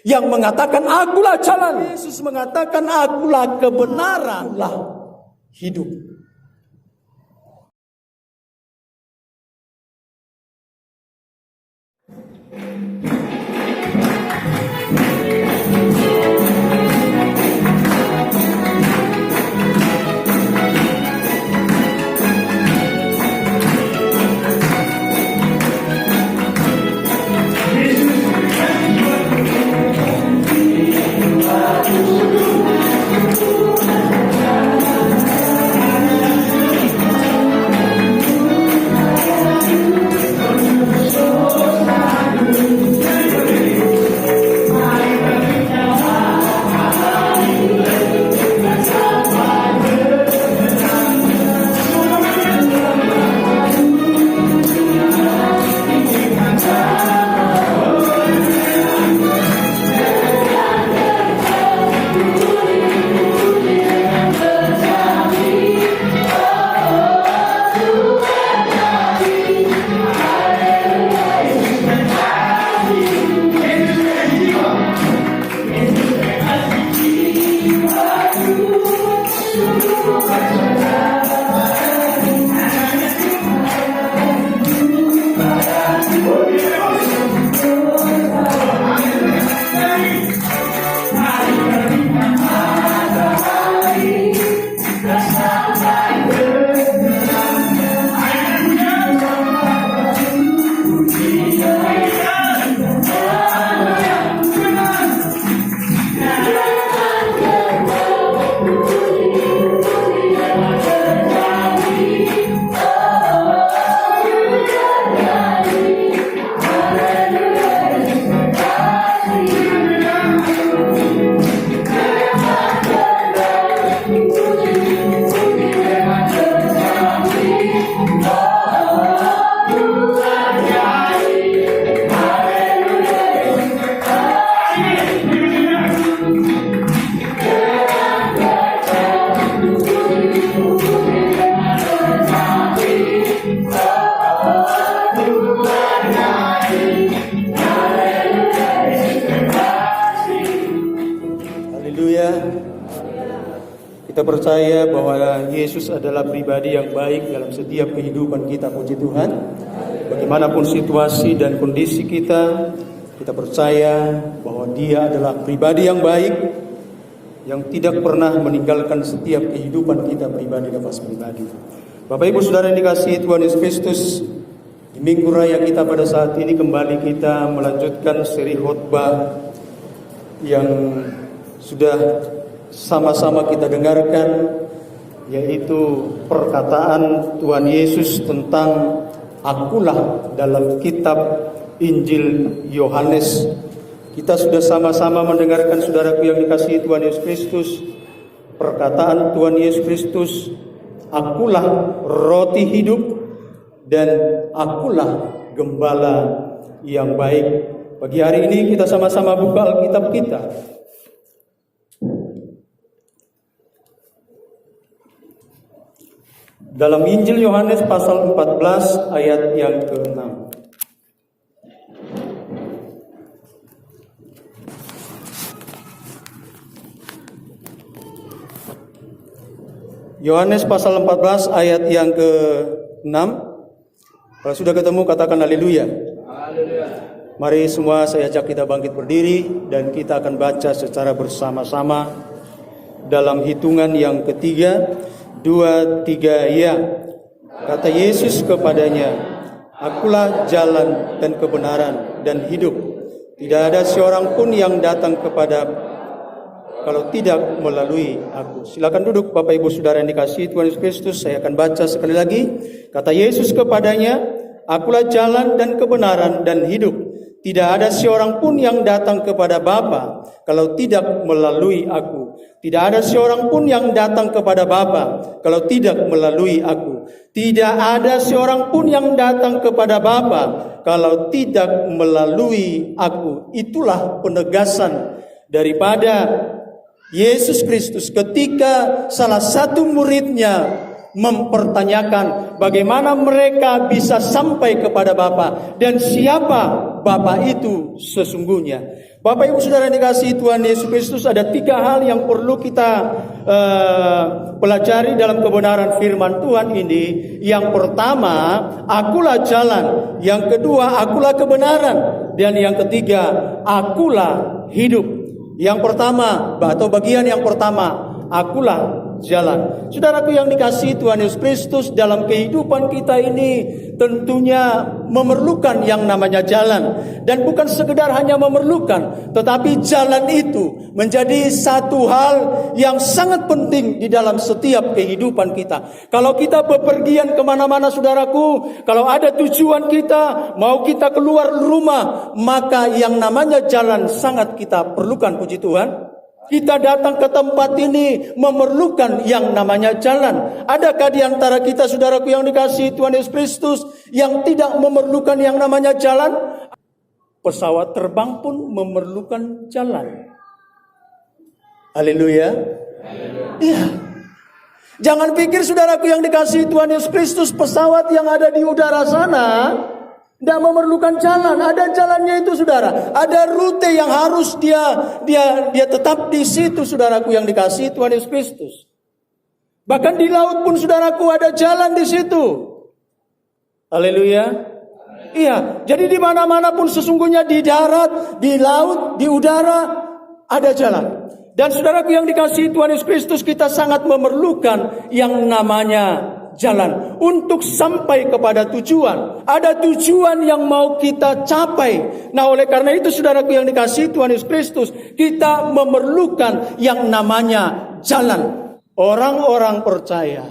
Yang mengatakan akulah jalan. Yesus mengatakan akulah kebenaran, akulah hidup. Kita percaya bahwa Yesus adalah pribadi yang baik dalam setiap kehidupan kita, puji Tuhan. Bagaimanapun situasi dan kondisi kita, kita percaya bahwa Dia adalah pribadi yang baik, yang tidak pernah meninggalkan setiap kehidupan kita pribadi dan pribadi. Bapak Ibu Saudara yang dikasihi Tuhan Yesus Kristus, di Minggu Raya kita pada saat ini kembali kita melanjutkan seri khotbah yang sudah sama-sama kita dengarkan, yaitu perkataan Tuhan Yesus tentang akulah dalam kitab Injil Yohanes. Kita sudah sama-sama mendengarkan, saudaraku yang dikasihi Tuhan Yesus Kristus, perkataan Tuhan Yesus Kristus, akulah roti hidup dan akulah gembala yang baik. Pagi hari ini kita sama-sama buka Alkitab kita. Dalam Injil Yohanes pasal 14 ayat yang ke-6. Yohanes pasal 14 ayat yang ke-6. Kalau sudah ketemu katakan haleluya. Haleluya. Mari semua saya ajak kita bangkit berdiri dan kita akan baca secara bersama-sama dalam hitungan yang ketiga. 2, 3, ya. Kata Yesus kepadanya, akulah jalan dan kebenaran dan hidup. Tidak ada seorang pun yang datang kepada kalau tidak melalui aku. Silakan duduk Bapak Ibu Saudara yang dikasihi Tuhan Yesus Kristus. Saya akan baca sekali lagi. Kata Yesus kepadanya, akulah jalan dan kebenaran dan hidup. Tidak ada seorang pun yang datang kepada Bapa kalau tidak melalui aku. Tidak ada seorang pun yang datang kepada Bapa kalau tidak melalui aku. Tidak ada seorang pun yang datang kepada Bapa kalau tidak melalui aku. Itulah penegasan daripada Yesus Kristus ketika salah satu muridnya mempertanyakan bagaimana mereka bisa sampai kepada Bapa dan siapa Bapa itu sesungguhnya. Bapak Ibu Saudara yang dikasihi Tuhan Yesus Kristus, ada 3 hal yang perlu kita pelajari dalam kebenaran firman Tuhan ini. Yang pertama, akulah jalan. Yang kedua, akulah kebenaran. Dan yang ketiga, akulah hidup. Yang pertama, atau bagian yang pertama, akulah jalan. Saudaraku yang dikasihi Tuhan Yesus Kristus, dalam kehidupan kita ini tentunya memerlukan yang namanya jalan. Dan bukan sekedar hanya memerlukan, tetapi jalan itu menjadi satu hal yang sangat penting di dalam setiap kehidupan kita. Kalau kita bepergian kemana-mana saudaraku, kalau ada tujuan kita, mau kita keluar rumah, maka yang namanya jalan sangat kita perlukan, puji Tuhan. Kita datang ke tempat ini memerlukan yang namanya jalan. Adakah di antara kita saudaraku yang dikasihi Tuhan Yesus Kristus yang tidak memerlukan yang namanya jalan? Pesawat terbang pun memerlukan jalan. Haleluya. Iya. Jangan pikir saudaraku yang dikasihi Tuhan Yesus Kristus, pesawat yang ada di udara sana tidak memerlukan jalan. Ada jalannya itu saudara. Ada rute yang harus dia tetap di situ saudaraku yang dikasihi Tuhan Yesus Kristus. Bahkan di laut pun saudaraku ada jalan di situ. Haleluya. Iya, jadi di mana-mana pun sesungguhnya, di darat, di laut, di udara ada jalan. Dan saudaraku yang dikasihi Tuhan Yesus Kristus, kita sangat memerlukan yang namanya jalan untuk sampai kepada tujuan. Ada tujuan yang mau kita capai. Nah, oleh karena itu saudaraku yang dikasihi Tuhan Yesus Kristus, kita memerlukan yang namanya jalan. Orang-orang percaya,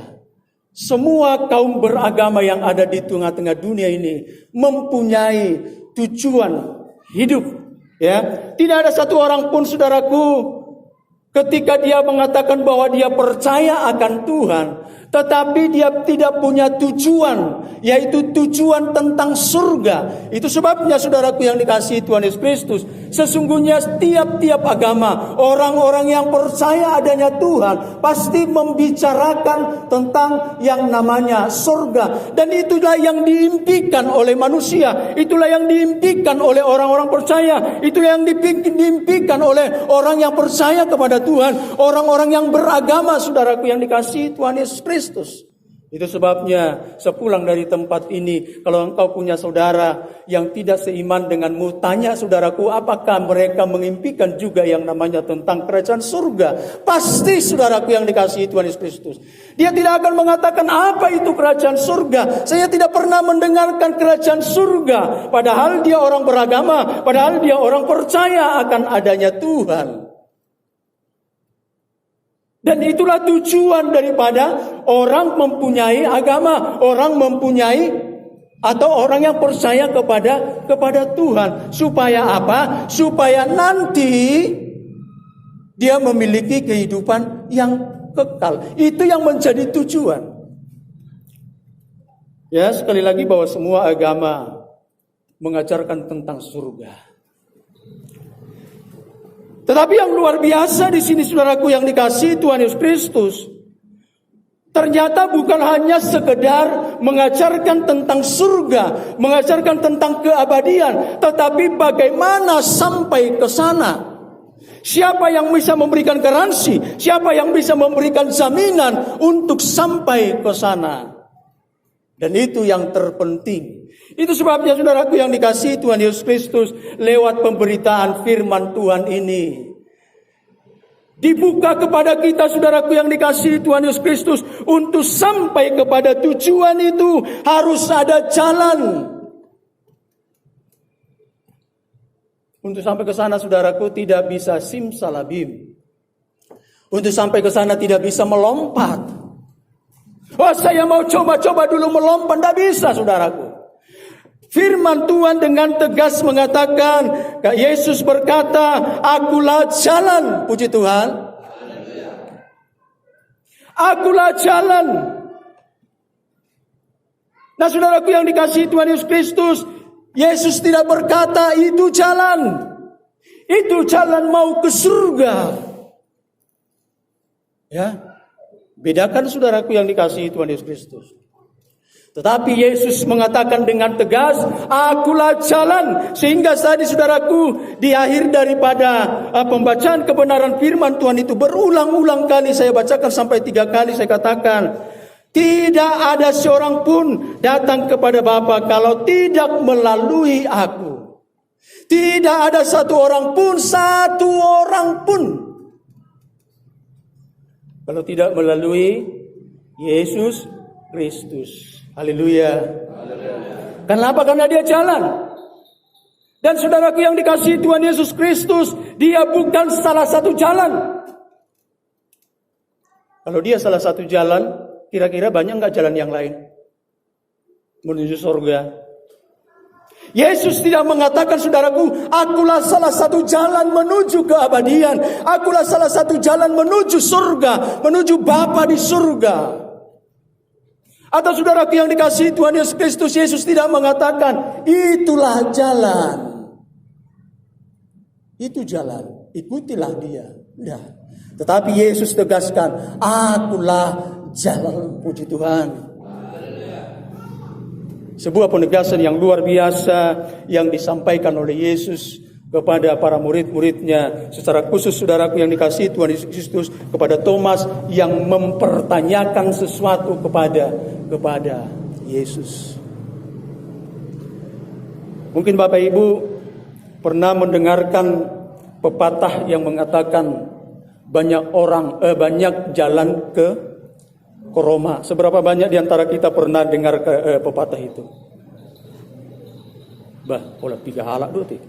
semua kaum beragama yang ada di tengah-tengah dunia ini mempunyai tujuan hidup. Ya, tidak ada satu orang pun saudaraku ketika dia mengatakan bahwa dia percaya akan Tuhan, tetapi dia tidak punya tujuan, yaitu tujuan tentang surga. Itu sebabnya saudaraku yang dikasihi Tuhan Yesus Kristus, sesungguhnya tiap-tiap agama, orang-orang yang percaya adanya Tuhan pasti membicarakan tentang yang namanya surga. Dan itulah yang diimpikan oleh manusia, itulah yang diimpikan oleh orang-orang percaya, itulah yang diimpikan oleh orang yang percaya kepada Tuhan, orang-orang yang beragama saudaraku yang dikasihi Tuhan Yesus Kristus. Itu sebabnya sepulang dari tempat ini, kalau engkau punya saudara yang tidak seiman denganmu, tanya saudaraku, apakah mereka mengimpikan juga yang namanya tentang kerajaan surga? Pasti saudaraku yang dikasihi Tuhan Yesus Kristus, dia tidak akan mengatakan apa itu kerajaan surga. Saya tidak pernah mendengarkan kerajaan surga, padahal dia orang beragama, padahal dia orang percaya akan adanya Tuhan. Dan itulah tujuan daripada orang mempunyai agama, orang mempunyai atau orang yang percaya kepada Tuhan. Supaya apa? Supaya nanti dia memiliki kehidupan yang kekal. Itu yang menjadi tujuan. Ya, sekali lagi bahwa semua agama mengajarkan tentang surga. Tetapi yang luar biasa di sini saudaraku yang dikasihi Tuhan Yesus Kristus, ternyata bukan hanya sekedar mengajarkan tentang surga, mengajarkan tentang keabadian, tetapi bagaimana sampai ke sana. Siapa yang bisa memberikan garansi, siapa yang bisa memberikan jaminan untuk sampai ke sana. Dan itu yang terpenting. Itu sebabnya saudaraku yang dikasihi Tuhan Yesus Kristus, lewat pemberitaan firman Tuhan ini dibuka kepada kita saudaraku yang dikasihi Tuhan Yesus Kristus, untuk sampai kepada tujuan itu harus ada jalan. Untuk sampai ke sana saudaraku tidak bisa simsalabim. Untuk sampai ke sana tidak bisa melompat. Oh, saya mau coba-coba dulu melompat, tidak bisa saudaraku. Firman Tuhan dengan tegas mengatakan, Yesus berkata, akulah jalan. Puji Tuhan. Akulah jalan. Nah saudaraku yang dikasihi Tuhan Yesus Kristus, Yesus tidak berkata itu jalan. Itu jalan mau ke surga. Ya. Bedakan saudaraku yang dikasihi Tuhan Yesus Kristus. Tetapi Yesus mengatakan dengan tegas, akulah jalan. Sehingga tadi saudaraku, di akhir daripada pembacaan kebenaran firman Tuhan itu berulang-ulang kali saya bacakan sampai 3 kali saya katakan, tidak ada seorang pun datang kepada Bapa kalau tidak melalui aku. Tidak ada satu orang pun kalau tidak melalui Yesus Kristus. Haleluya. Kenapa? Karena dia jalan. Dan saudaraku yang dikasihi Tuhan Yesus Kristus, dia bukan salah satu jalan. Kalau dia salah satu jalan, kira-kira banyak enggak jalan yang lain menuju surga? Yesus tidak mengatakan, saudaraku, akulah salah satu jalan menuju keabadian. Akulah salah satu jalan menuju surga, menuju Bapa di surga. Atau saudaraku yang dikasihi Tuhan Yesus Kristus, Yesus tidak mengatakan, itulah jalan. Itu jalan, ikutilah dia. Tidak. Tetapi Yesus tegaskan, akulah jalan. Puji Tuhan. Sebuah penegasan yang luar biasa yang disampaikan oleh Yesus kepada para murid-muridnya, secara khusus saudaraku yang dikasihi Tuhan Yesus Kristus, kepada Thomas yang mempertanyakan sesuatu kepada Yesus. Mungkin Bapak Ibu pernah mendengarkan pepatah yang mengatakan banyak jalan ke Roma. Seberapa banyak di antara kita pernah dengar pepatah itu? Pola 3 halak dulu.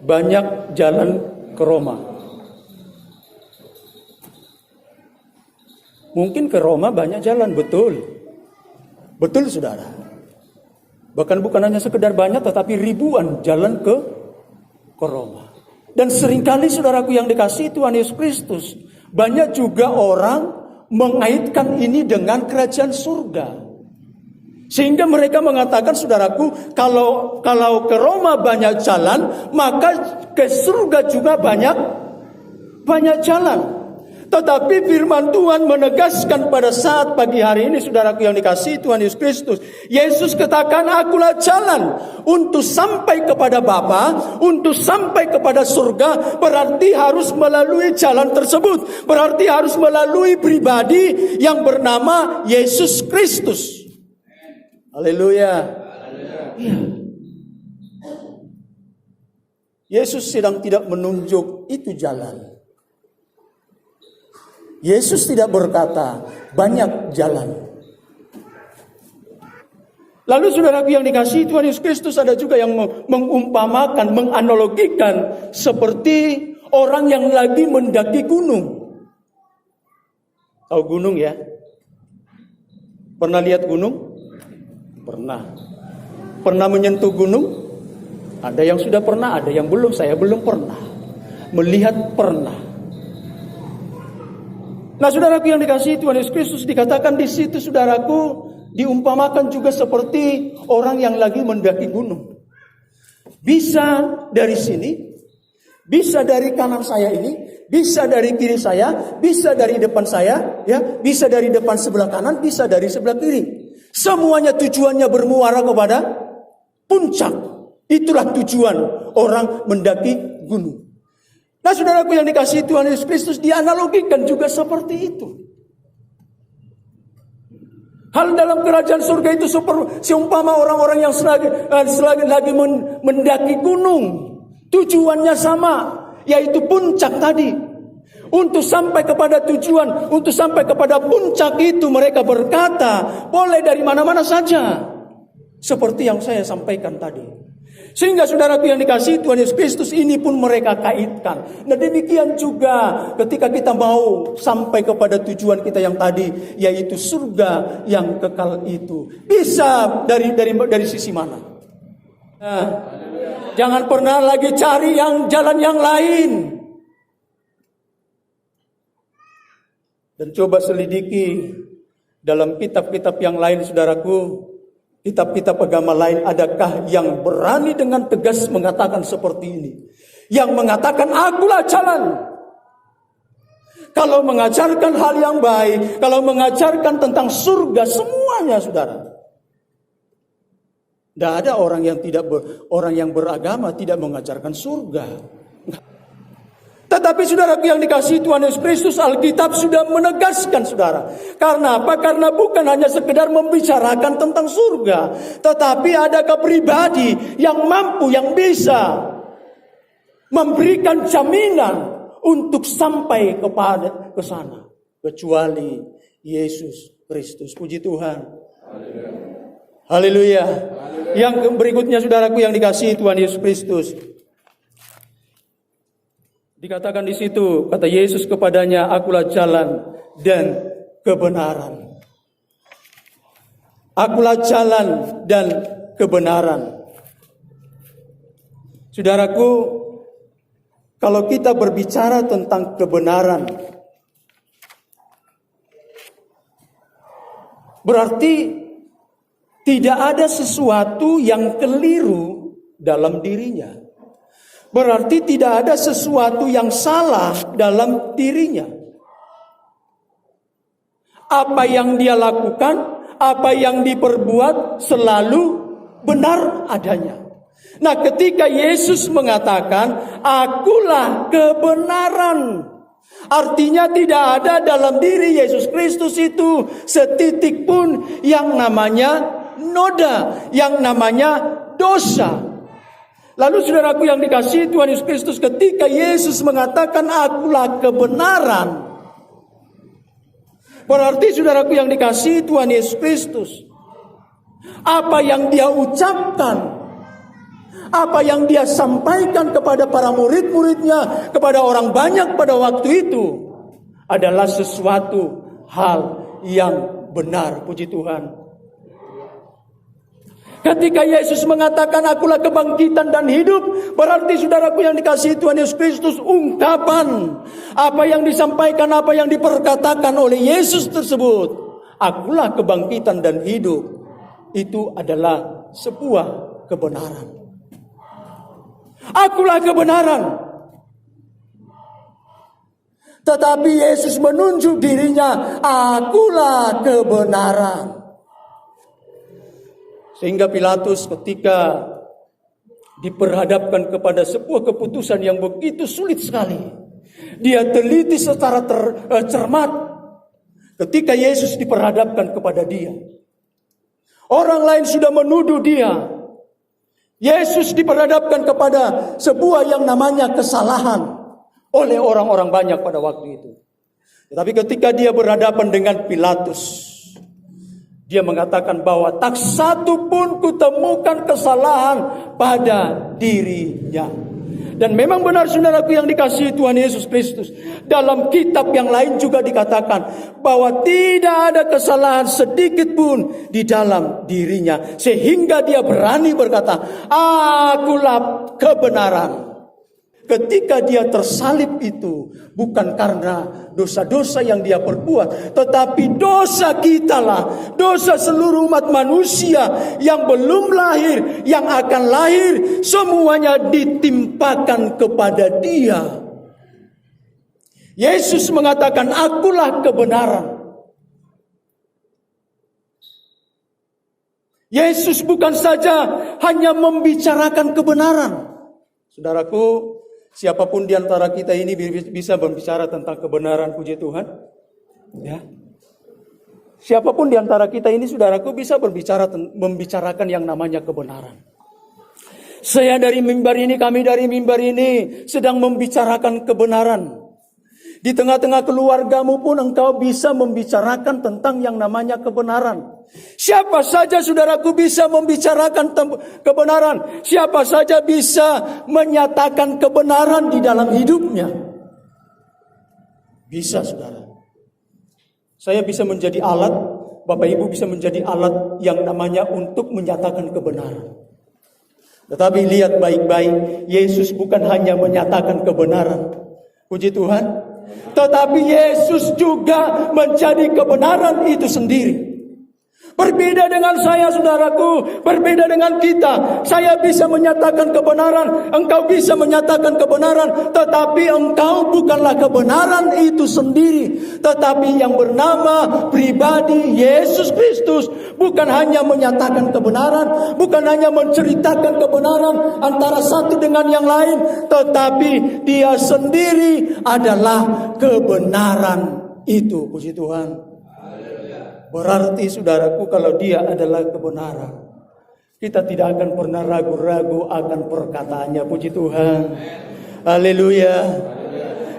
Banyak jalan ke Roma. Mungkin ke Roma banyak jalan, betul. Betul saudara. Bahkan bukan hanya sekedar banyak, tetapi ribuan jalan ke Roma. Dan seringkali saudaraku yang dikasihi Tuhan Yesus Kristus, banyak juga orang mengaitkan ini dengan kerajaan surga. Sehingga mereka mengatakan, saudaraku, kalau ke Roma banyak jalan, maka ke surga juga banyak jalan. Tetapi firman Tuhan menegaskan pada saat pagi hari ini, saudaraku yang dikasihi Tuhan Yesus Kristus, Yesus katakan, akulah jalan untuk sampai kepada Bapa, untuk sampai kepada surga. Berarti harus melalui jalan tersebut. Berarti harus melalui pribadi yang bernama Yesus Kristus. Haleluya. Ya. Yesus sedang tidak menunjuk itu jalan. Yesus tidak berkata banyak jalan. Lalu saudaraku yang dikasihi Tuhan Yesus Kristus, ada juga yang mengumpamakan, menganalogikan seperti orang yang lagi mendaki gunung. Tahu gunung ya? Pernah lihat gunung? Pernah. Pernah menyentuh gunung? Ada yang sudah pernah, ada yang belum. Saya belum pernah. Melihat pernah. Nah, saudaraku yang dikasihi Tuhan Yesus Kristus, dikatakan di situ, saudaraku, diumpamakan juga seperti orang yang lagi mendaki gunung. Bisa dari sini, bisa dari kanan saya ini, bisa dari kiri saya, bisa dari depan saya, ya, bisa dari depan sebelah kanan, bisa dari sebelah kiri. Semuanya tujuannya bermuara kepada puncak. Itulah tujuan orang mendaki gunung. Nah, saudaraku yang dikasihi Tuhan Yesus Kristus, dianalogikan juga seperti itu. Hal dalam kerajaan surga itu seumpama orang-orang yang lagi mendaki gunung. Tujuannya sama, yaitu puncak tadi. Untuk sampai kepada tujuan, untuk sampai kepada puncak itu, mereka berkata, boleh dari mana-mana saja. Seperti yang saya sampaikan tadi. Sehingga saudaraku yang dikasihi Tuhan Yesus Kristus, ini pun mereka kaitkan. Nah, demikian juga ketika kita mau sampai kepada tujuan kita yang tadi, yaitu surga yang kekal itu. Bisa dari sisi mana? Nah, jangan pernah lagi cari jalan yang lain. Dan coba selidiki dalam kitab-kitab yang lain, saudaraku, kitab-kitab agama lain, adakah yang berani dengan tegas mengatakan seperti ini? Yang mengatakan, akulah jalan. kalau mengajarkan hal yang baik, kalau mengajarkan tentang surga, semuanya saudara. Tidak ada orang yang beragama tidak mengajarkan surga. Tetapi saudaraku yang dikasihi Tuhan Yesus Kristus, Alkitab sudah menegaskan saudara. Karena apa? Karena bukan hanya sekedar membicarakan tentang surga, tetapi ada pribadi yang mampu, yang bisa memberikan jaminan untuk sampai ke sana, kecuali Yesus Kristus. Puji Tuhan. Haleluya. Yang berikutnya saudaraku yang dikasihi Tuhan Yesus Kristus. Dikatakan di situ, kata Yesus kepadanya, "Akulah jalan dan kebenaran." Akulah jalan dan kebenaran. Saudaraku, kalau kita berbicara tentang kebenaran, berarti tidak ada sesuatu yang keliru dalam dirinya. Berarti tidak ada sesuatu yang salah dalam dirinya. Apa yang dia lakukan, apa yang diperbuat selalu benar adanya. Nah, ketika Yesus mengatakan, "Akulah kebenaran," artinya tidak ada dalam diri Yesus Kristus itu setitik pun yang namanya noda, yang namanya dosa. Lalu saudaraku yang dikasihi Tuhan Yesus Kristus, ketika Yesus mengatakan "Akulah kebenaran", berarti saudaraku yang dikasihi Tuhan Yesus Kristus, apa yang dia ucapkan, apa yang dia sampaikan kepada para murid-muridnya, kepada orang banyak pada waktu itu, adalah sesuatu hal yang benar. Puji Tuhan. Ketika Yesus mengatakan "Akulah kebangkitan dan hidup", berarti saudaraku yang dikasihi Tuhan Yesus Kristus, ungkapan apa yang disampaikan, apa yang diperkatakan oleh Yesus tersebut, "Akulah kebangkitan dan hidup", itu adalah sebuah kebenaran. Akulah kebenaran. Tetapi Yesus menunjuk dirinya, "Akulah kebenaran." Sehingga Pilatus ketika diperhadapkan kepada sebuah keputusan yang begitu sulit sekali, dia teliti secara cermat ketika Yesus diperhadapkan kepada dia. Orang lain sudah menuduh dia. Yesus diperhadapkan kepada sebuah yang namanya kesalahan oleh orang-orang banyak pada waktu itu. Tetapi ketika dia berhadapan dengan Pilatus, dia mengatakan bahwa tak satu pun kutemukan kesalahan pada dirinya. Dan memang benar saudaraku yang dikasihi Tuhan Yesus Kristus, dalam kitab yang lain juga dikatakan bahwa tidak ada kesalahan sedikit pun di dalam dirinya, sehingga dia berani berkata, "Akulah kebenaran." Ketika dia tersalib itu bukan karena dosa-dosa yang dia perbuat, tetapi dosa kitalah, dosa seluruh umat manusia yang belum lahir, yang akan lahir, semuanya ditimpakan kepada dia. Yesus mengatakan, "Akulah kebenaran." Yesus bukan saja hanya membicarakan kebenaran. Saudaraku, siapapun di antara kita ini bisa berbicara tentang kebenaran, puji Tuhan. Ya. Siapapun di antara kita ini, saudaraku, bisa membicarakan yang namanya kebenaran. Saya dari mimbar ini, kami dari mimbar ini sedang membicarakan kebenaran. Di tengah-tengah keluargamu pun engkau bisa membicarakan tentang yang namanya kebenaran. Siapa saja saudaraku bisa membicarakan kebenaran. Siapa saja bisa menyatakan kebenaran di dalam hidupnya. Bisa, saudara. Saya bisa menjadi alat, Bapak Ibu bisa menjadi alat yang namanya untuk menyatakan kebenaran. Tetapi lihat baik-baik, Yesus bukan hanya menyatakan kebenaran. Puji Tuhan. Tetapi Yesus juga menjadi kebenaran itu sendiri. Berbeda dengan saya, saudaraku, berbeda dengan kita. Saya bisa menyatakan kebenaran, engkau bisa menyatakan kebenaran, tetapi engkau bukanlah kebenaran itu sendiri, tetapi yang bernama pribadi Yesus Kristus. Bukan hanya menyatakan kebenaran, bukan hanya menceritakan kebenaran antara satu dengan yang lain, tetapi Dia sendiri adalah kebenaran itu. Puji Tuhan. Berarti saudaraku, kalau Dia adalah kebenaran, kita tidak akan pernah ragu-ragu akan perkataannya. Puji Tuhan. Haleluya.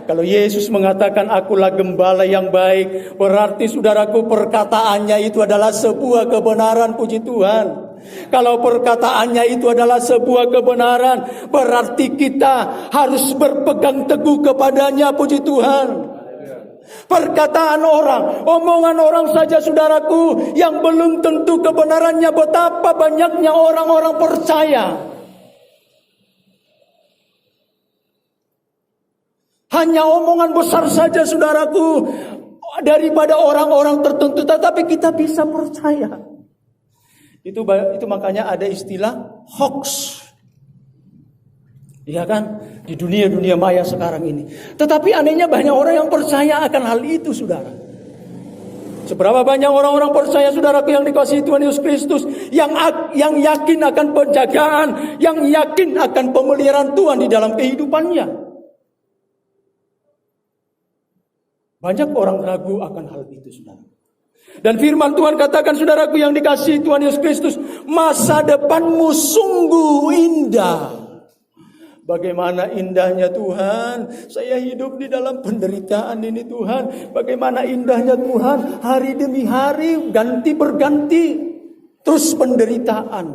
Kalau Yesus mengatakan akulah gembala yang baik, berarti saudaraku perkataannya itu adalah sebuah kebenaran. Puji Tuhan. Kalau perkataannya itu adalah sebuah kebenaran, berarti kita harus berpegang teguh kepadanya. Puji Tuhan. Perkataan orang, omongan orang saja saudaraku, yang belum tentu kebenarannya. Betapa banyaknya orang-orang percaya hanya omongan besar saja saudaraku daripada orang-orang tertentu, tetapi kita bisa percaya. Itu makanya ada istilah hoax. Iya kan? Di dunia maya sekarang ini. Tetapi anehnya banyak orang yang percaya akan hal itu, saudara. Seberapa banyak orang-orang percaya, saudaraku, yang dikasihi Tuhan Yesus Kristus, yang yakin akan penjagaan, yang yakin akan pemeliharaan Tuhan di dalam kehidupannya. Banyak orang ragu akan hal itu, saudara. Dan firman Tuhan katakan, saudaraku yang dikasihi Tuhan Yesus Kristus, masa depanmu sungguh indah. Bagaimana indahnya Tuhan, saya hidup di dalam penderitaan ini Tuhan. Bagaimana indahnya Tuhan, hari demi hari, ganti berganti, terus penderitaan.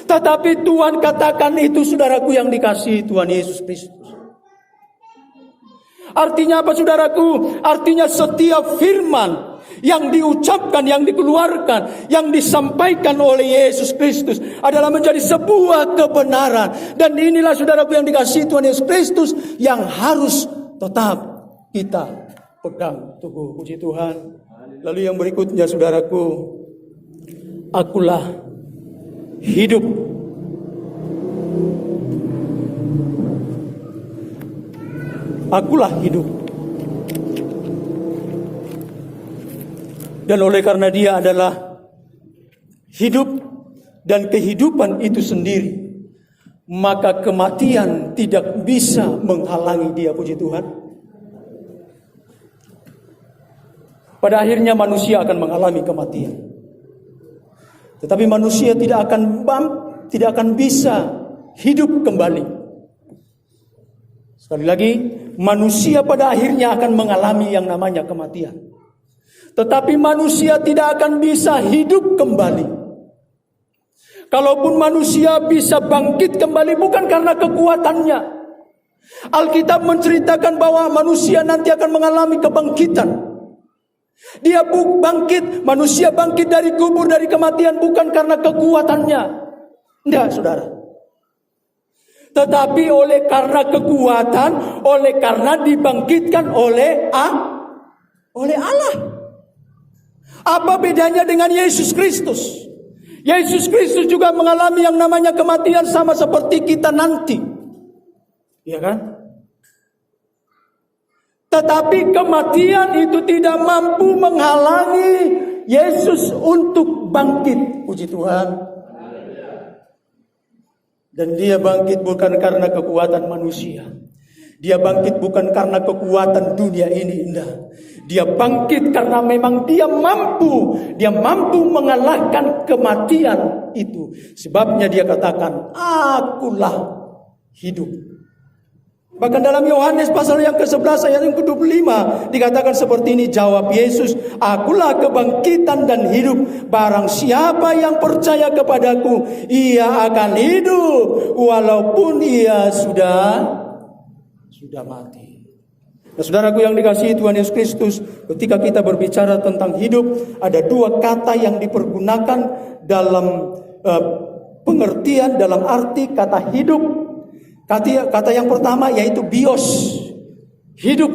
Tetapi Tuhan katakan itu, saudaraku yang dikasihi Tuhan Yesus Kristus. Artinya apa, saudaraku? Artinya setiap firman yang diucapkan, yang dikeluarkan, yang disampaikan oleh Yesus Kristus adalah menjadi sebuah kebenaran. Dan inilah, saudaraku yang dikasihi Tuhan Yesus Kristus, yang harus tetap kita pegang teguh. Puji Tuhan. Lalu yang berikutnya, saudaraku, akulah hidup. Akulah hidup. Dan oleh karena Dia adalah hidup dan kehidupan itu sendiri, maka kematian tidak bisa menghalangi Dia. Puji Tuhan. Pada akhirnya manusia akan mengalami kematian, tetapi manusia tidak akan bisa hidup kembali. Sekali lagi, manusia pada akhirnya akan mengalami yang namanya kematian. Tetapi manusia tidak akan bisa hidup kembali. Kalaupun manusia bisa bangkit kembali, bukan karena kekuatannya. Alkitab menceritakan bahwa manusia nanti akan mengalami kebangkitan. Dia bangkit, manusia bangkit dari kubur, dari kematian, bukan karena kekuatannya. Tidak, saudara. Tetapi oleh karena kekuatan, oleh karena dibangkitkan oleh Allah. Apa bedanya dengan Yesus Kristus? Yesus Kristus juga mengalami yang namanya kematian sama seperti kita nanti. Ya kan? Tetapi kematian itu tidak mampu menghalangi Yesus untuk bangkit. Puji Tuhan. Dan Dia bangkit bukan karena kekuatan manusia. Dia bangkit bukan karena kekuatan dunia ini, indah. Dia bangkit karena memang Dia mampu mengalahkan kematian itu. Sebabnya Dia katakan, akulah hidup. Bahkan dalam Yohanes pasal yang ke-11 ayat yang ke-25 dikatakan seperti ini, jawab Yesus, akulah kebangkitan dan hidup. Barang siapa yang percaya kepadaku, ia akan hidup walaupun ia sudah mati. Nah, saudaraku yang dikasihi Tuhan Yesus Kristus, ketika kita berbicara tentang hidup, ada dua kata yang dipergunakan dalam pengertian, dalam arti kata hidup. Kata yang pertama yaitu bios, hidup.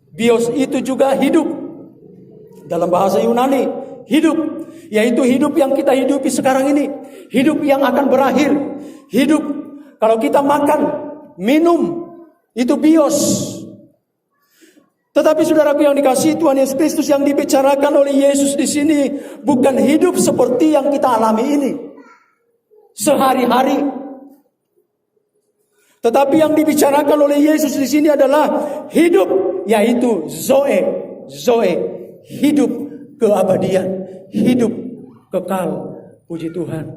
Bios itu juga hidup. Dalam bahasa Yunani hidup, yaitu hidup yang kita hidupi sekarang ini, hidup yang akan berakhir, hidup kalau kita makan, minum, itu bios. Tetapi saudaraku yang dikasihi Tuhan Yesus Kristus, yang dibicarakan oleh Yesus di sini bukan hidup seperti yang kita alami ini sehari-hari. Tetapi yang dibicarakan oleh Yesus di sini adalah hidup, yaitu Zoe, hidup keabadian, hidup kekal. Puji Tuhan.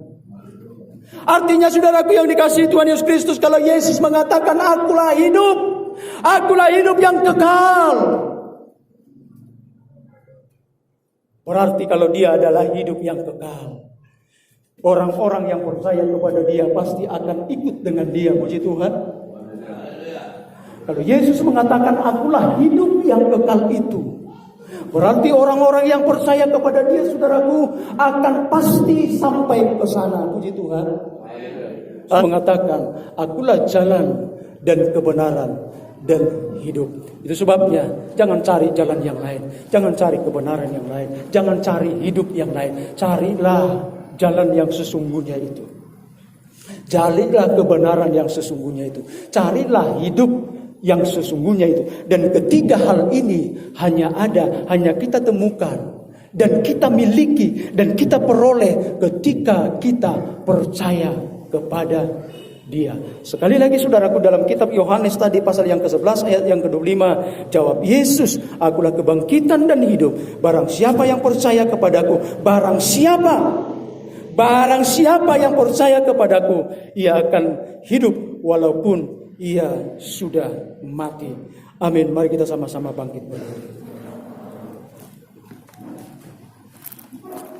Artinya saudaraku yang dikasihi Tuhan Yesus Kristus, kalau Yesus mengatakan akulah hidup yang kekal, berarti kalau dia adalah hidup yang kekal, orang-orang yang percaya kepada dia pasti akan ikut dengan dia. Puji Tuhan. Kalau Yesus mengatakan akulah hidup yang kekal itu, berarti orang-orang yang percaya kepada dia, saudaraku, akan pasti sampai ke sana. Puji Tuhan. Mengatakan akulah jalan dan kebenaran dan hidup. Itu sebabnya jangan cari jalan yang lain, jangan cari kebenaran yang lain, jangan cari hidup yang lain. Carilah jalan yang sesungguhnya itu. Carilah kebenaran yang sesungguhnya itu. Carilah hidup yang sesungguhnya itu. Dan ketiga hal ini hanya kita temukan dan kita miliki dan kita peroleh ketika kita percaya kepada dia. Sekali lagi saudaraku, dalam kitab Yohanes tadi pasal yang ke-11 ayat yang ke-25, jawab Yesus, akulah kebangkitan dan hidup. Barang siapa yang percaya kepadaku, barang siapa yang percaya kepadaku, ia akan hidup walaupun ia sudah mati. Amin. Mari kita sama-sama bangkit berdiri.